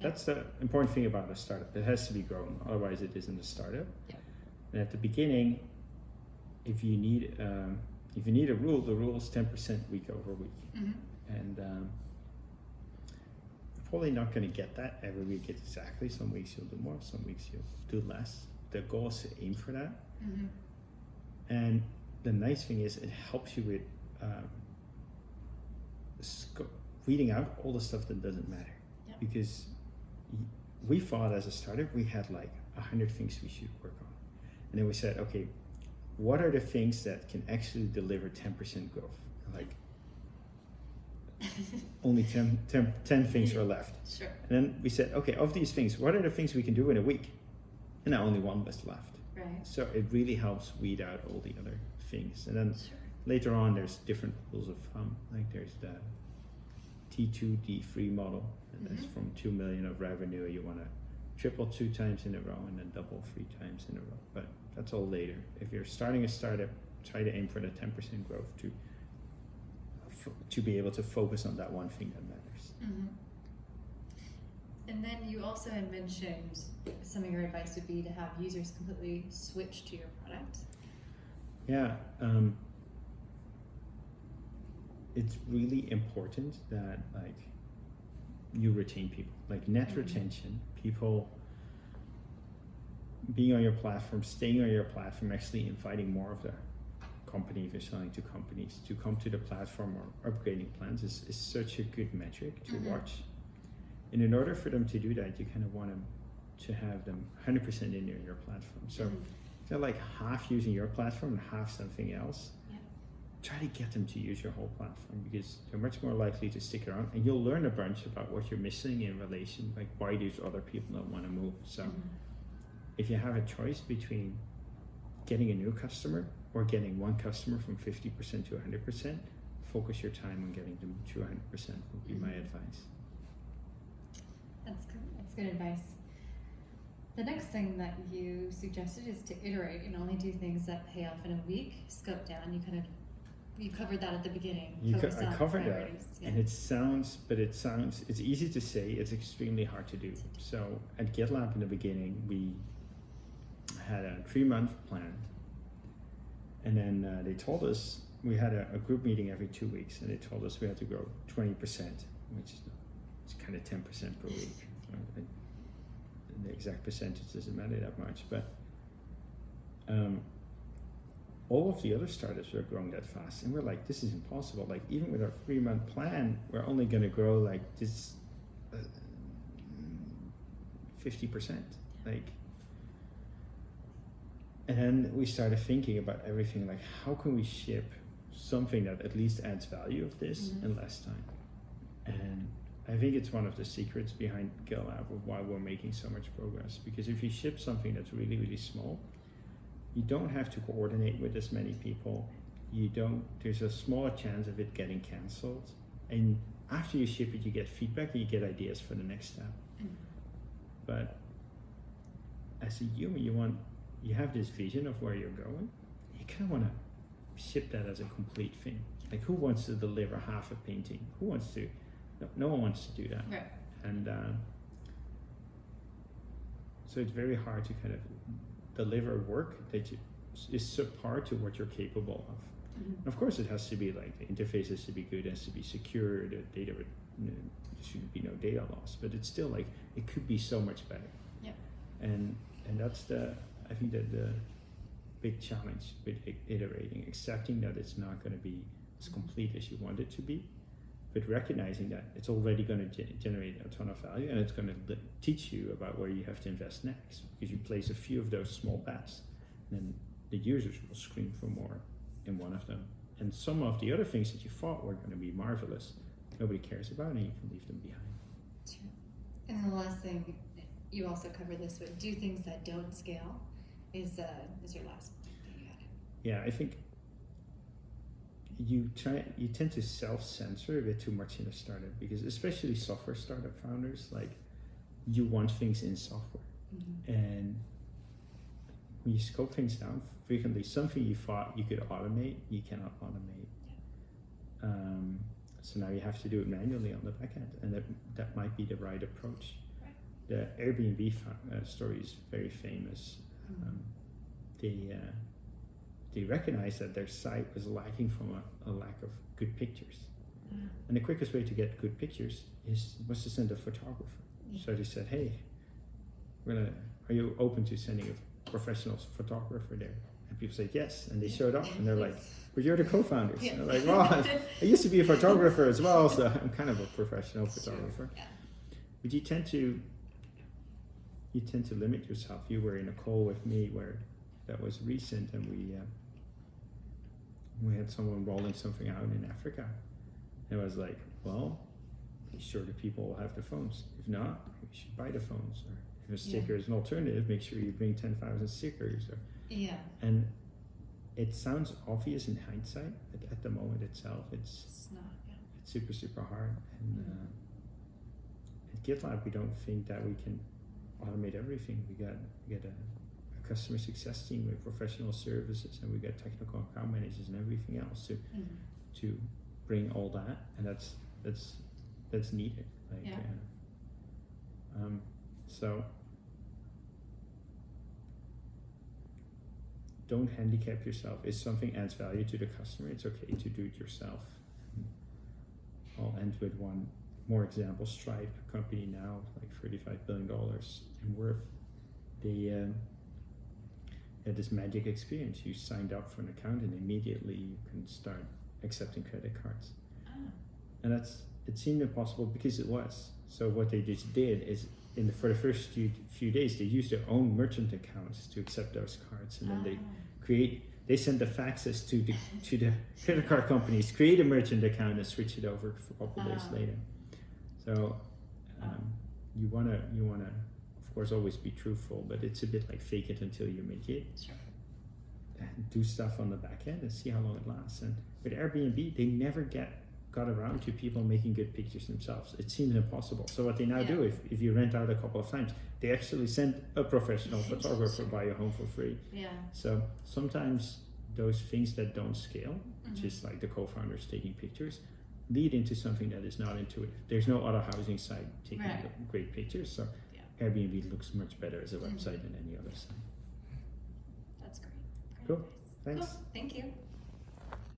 That's the important thing about a startup. It has to be grown, otherwise it isn't a startup. Yeah. And at the beginning, if you need a rule, the rule is 10% week over week. Mm-hmm. And you're probably not going to get that every week exactly. Some weeks you'll do more, some weeks you'll do less. The goal is to aim for that. Mm-hmm. And the nice thing is it helps you with weeding out all the stuff that doesn't matter. Yeah. Because we thought as a startup we had like 100 things we should work on. And then we said, okay, what are the things that can actually deliver 10% growth? Like only 10 things are left. Sure. And then we said, okay, of these things, what are the things we can do in a week? And now only one was left. Right. So it really helps weed out all the other things. And then Sure. later on, there's different rules of thumb. Like there's the T2, D3 model. And that's Mm-hmm. from 2 million of revenue. You want to triple 2 times in a row and then double 3 times in a row. But that's all later. If you're starting a startup, try to aim for the 10% growth to be able to focus on that one thing that matters. Mm-hmm. And then you also had mentioned some of your advice would be to have users completely switch to your product. Yeah, it's really important that like you retain people, like net Mm-hmm. retention, people being on your platform, staying on your platform, actually inviting more of the company, if you're selling to companies, to come to the platform or upgrading plans is such a good metric to Mm-hmm. watch. And in order for them to do that, you kind of want them to have them 100% in your platform. So Mm-hmm. they're like half using your platform and half something else. Yeah. Try to get them to use your whole platform because they're much more likely to stick around, and you'll learn a bunch about what you're missing in relation, like why these other people don't want to move. So if you have a choice between getting a new customer or getting one customer from 50% to 100%, focus your time on getting them to 100% would be my advice. That's good. That's good advice. The next thing that you suggested is to iterate and only do things that pay off in a week. Scope down. You covered that at the beginning. I covered that, Yeah. and it's easy to say, it's extremely hard to do. So at GitLab in the beginning, we had a 3-month plan, and then they told us, we had a group meeting every 2 weeks, and they told us we had to grow 20%, which is kind of 10% per week. Right? The exact percentage doesn't matter that much, but all of the other startups were growing that fast, and we're like, this is impossible. Like even with our 3-month plan, we're only going to grow like this 50%. Like, and then we started thinking about everything, like how can we ship something that at least adds value of this in less time? And I think it's one of the secrets behind GitLab of why we're making so much progress. Because if you ship something that's really, really small, you don't have to coordinate with as many people. There's a smaller chance of it getting canceled. And after you ship it, you get feedback and you get ideas for the next step. But as a human, you have this vision of where you're going. You kind of want to ship that as a complete thing. Like who wants to deliver half a painting? No one wants to do that. Right. And so it's very hard to kind of deliver work that is subpar to what you're capable of. And of course, it has to be like the interface has to be good, it has to be secure, the data, there shouldn't be no data loss, but it's still like it could be so much better. Yeah. And that's I think that the big challenge with iterating, accepting that it's not going to be as complete as you want it to be, but recognizing that it's already going to generate a ton of value, and it's going to teach you about where you have to invest next, because you place a few of those small bets, and then the users will scream for more in one of them. And some of the other things that you thought were going to be marvelous, nobody cares about, and you can leave them behind. True. And the last thing, you also covered this, but do things that don't scale is your last thing you had. Yeah, I think you tend to self-censor a bit too much in a startup, because especially software startup founders, like you want things in software, and when you scope things down, frequently something you thought you could automate, you cannot automate. So now you have to do it manually on the back end, and that might be the right approach. Right. the Airbnb story is very famous. They recognized that their site was lacking from a lack of good pictures. And the quickest way to get good pictures was to send a photographer. So they said, hey, are you open to sending a professional photographer there? And people said yes, and they showed up, and they're like, but you're the co-founders. And they're like, well, I used to be a photographer as well, so I'm kind of a professional photographer. But you tend to limit yourself. You were in a call with me where that was recent, and we had someone rolling something out in Africa. And I was like, well, be sure the people will have the phones. If not, you should buy the phones. Or if a sticker is an alternative, make sure you bring 10,000 stickers. And it sounds obvious in hindsight, but at the moment itself, it's not. It's super, super hard. And at GitLab, we don't think that we can automate everything. We got a customer success team with professional services, and we got technical account managers and everything else to bring all that, and that's needed. So don't handicap yourself. If something adds value to the customer, it's okay to do it yourself. I'll end with one more example. Stripe, a company now like $35 billion in worth. They had this magic experience. You signed up for an account and immediately you can start accepting credit cards. And it seemed impossible because it was. So what they just did is for the first few days, they used their own merchant accounts to accept those cards, and then they send the faxes to the credit card companies, create a merchant account, and switch it over for a couple days later. So you wanna of course always be truthful, but it's a bit like fake it until you make it. Sure. And do stuff on the back end and see how long it lasts. And with Airbnb, they never got around to people making good pictures themselves. It seems impossible. So what they now do, if you rent out a couple of times, they actually send a professional photographer by your home for free. So sometimes those things that don't scale, just like the co-founders taking pictures, lead into something that is not intuitive. There's no other housing site taking great pictures, so Airbnb looks much better as a website than any other site. That's great. Cool. Thanks. Cool. Thank you.